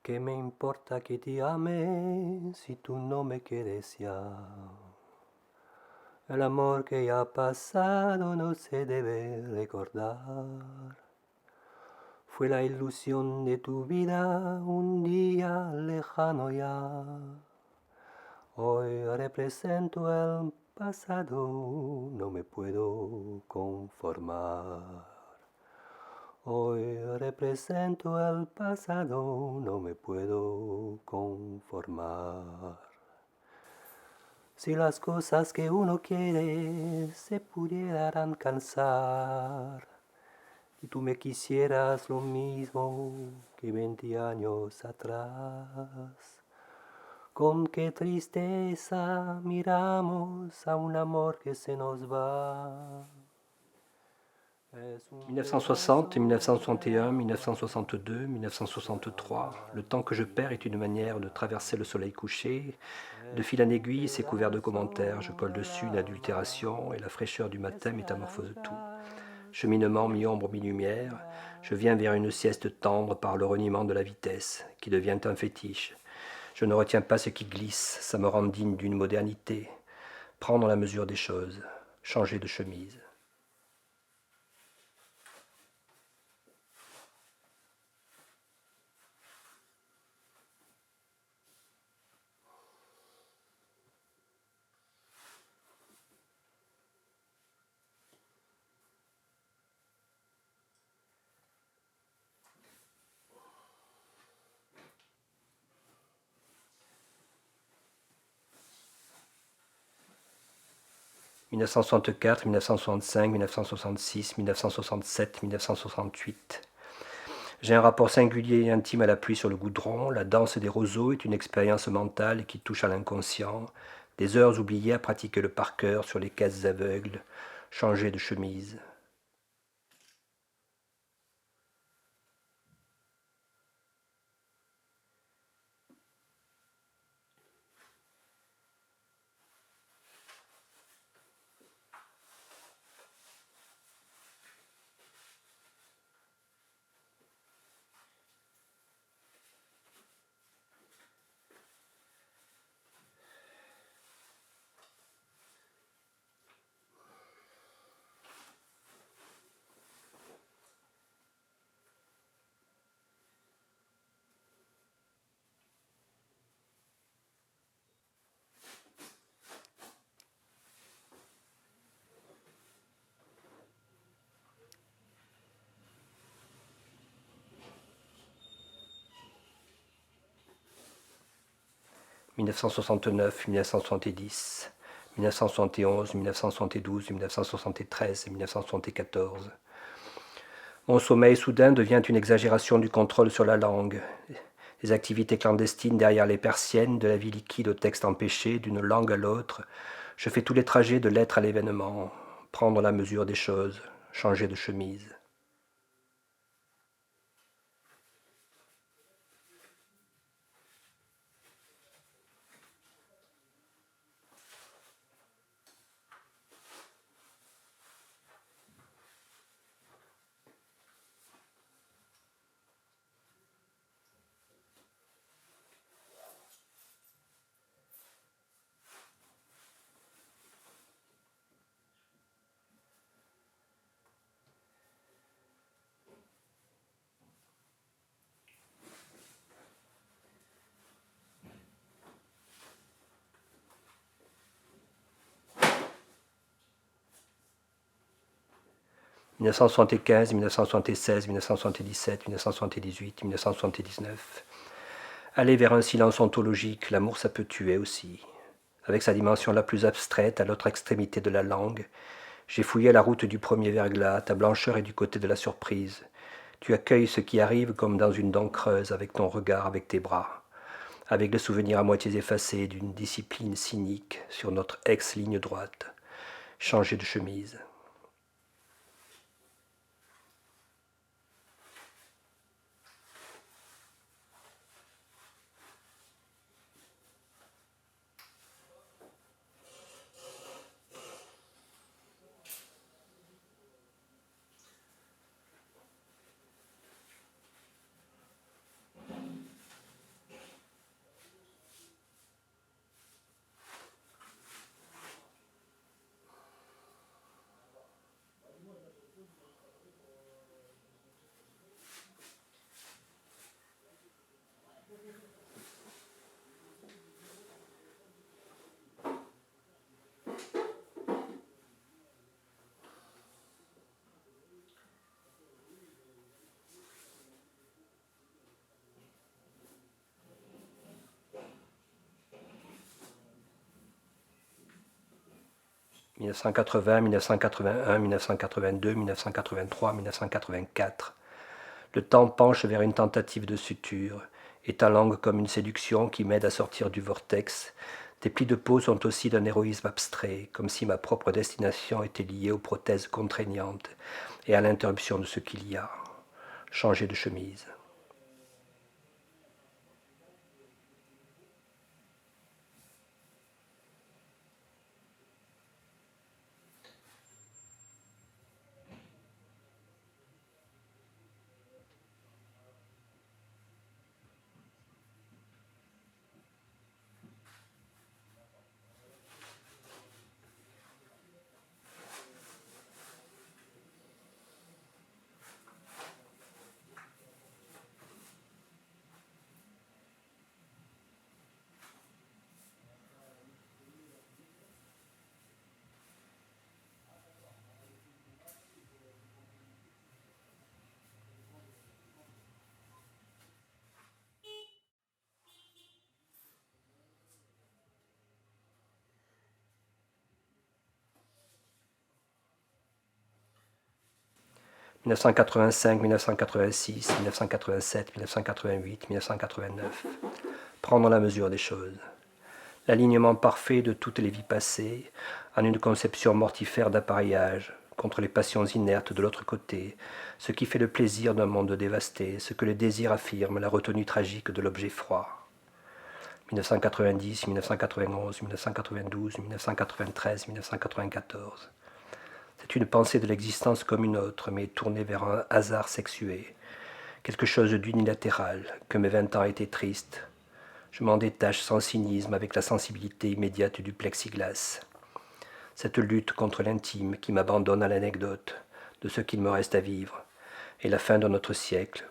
¿Qué me importa que te ame si tú no me quieres ya? El amor que ya ha pasado no se debe recordar. Fue la ilusión de tu vida un día lejano ya. Hoy represento el pasado, no me puedo conformar. Hoy represento el pasado, no me puedo conformar. Si las cosas que uno quiere se pudieran alcanzar, y tú me quisieras lo mismo que 20 años atrás, con qué tristeza miramos a un amor que se nos va. 1960, 1961, 1962, 1963, le temps que je perds est une manière de traverser le soleil couché. De fil en aiguille, c'est couvert de commentaires, je colle dessus une adultération et la fraîcheur du matin métamorphose tout. Cheminement mi-ombre, mi-lumière, je viens vers une sieste tendre par le reniement de la vitesse, qui devient un fétiche. Je ne retiens pas ce qui glisse, ça me rend digne d'une modernité. Prendre la mesure des choses, changer de chemise. 1964, 1965, 1966, 1967, 1968. J'ai un rapport singulier et intime à la pluie sur le goudron. La danse des roseaux est une expérience mentale qui touche à l'inconscient. Des heures oubliées à pratiquer le par cœur sur les caisses aveugles. Changer de chemise. « 1969, 1970, 1971, 1972, 1973, 1974. Mon sommeil soudain devient une exagération du contrôle sur la langue. Les activités clandestines derrière les persiennes, de la vie liquide au texte empêché, d'une langue à l'autre. Je fais tous les trajets de l'être à l'événement, prendre la mesure des choses, changer de chemise. « 1975, 1976, 1977, 1978, 1979. Aller vers un silence ontologique, l'amour ça peut tuer aussi. Avec sa dimension la plus abstraite à l'autre extrémité de la langue, j'ai fouillé la route du premier verglas, ta blancheur est du côté de la surprise. Tu accueilles ce qui arrive comme dans une dent creuse avec ton regard, avec tes bras, avec le souvenir à moitié effacé d'une discipline cynique sur notre ex-ligne droite. Changer de chemise. 1980, 1981, 1982, 1983, 1984. Le temps penche vers une tentative de suture, et ta langue comme une séduction qui m'aide à sortir du vortex. Tes plis de peau sont aussi d'un héroïsme abstrait, comme si ma propre destination était liée aux prothèses contraignantes et à l'interruption de ce qu'il y a. Changer de chemise. 1985, 1986, 1987, 1988, 1989. Prendre la mesure des choses. L'alignement parfait de toutes les vies passées en une conception mortifère d'appareillage, contre les passions inertes de l'autre côté, ce qui fait le plaisir d'un monde dévasté, ce que le désir affirme, la retenue tragique de l'objet froid. 1990, 1991, 1992, 1993, 1994. C'est une pensée de l'existence comme une autre, mais tournée vers un hasard sexué, quelque chose d'unilatéral, que mes 20 ans étaient tristes. Je m'en détache sans cynisme avec la sensibilité immédiate du plexiglas. Cette lutte contre l'intime qui m'abandonne à l'anecdote de ce qu'il me reste à vivre, et la fin de notre siècle.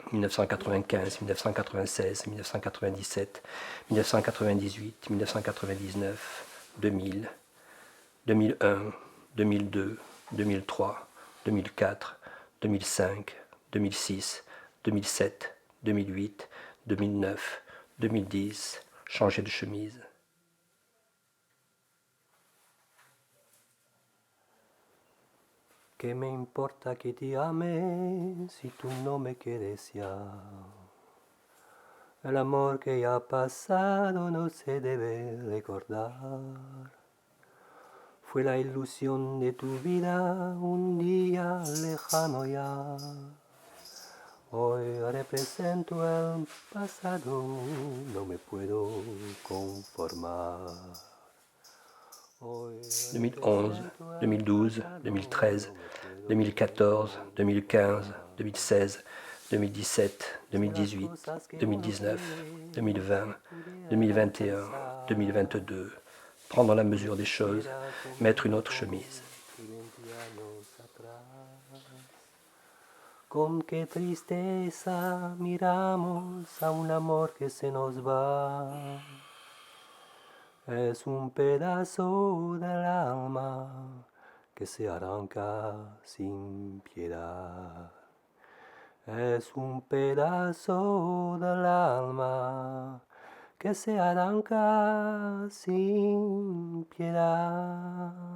« 1995, 1996, 1997, 1998, 1999, 2000, 2001, 2002, 2003, 2004, 2005, 2006, 2007, 2008, 2009, 2010, changer de chemise. ¿Qué me importa que te ame si tú no me quieres ya? El amor que ya ha pasado no se debe recordar. Fue la ilusión de tu vida un día lejano ya. Hoy represento el pasado, no me puedo conformar. 2011, 2012, 2013, 2014, 2015, 2016, 2017, 2018, 2019, 2020, 2021, 2022. Prendre la mesure des choses, mettre une autre chemise. Con qué tristeza miramos a un amor que se nos va. Es un pedazo del alma que se arranca sin piedad. Es un pedazo del alma que se arranca sin piedad.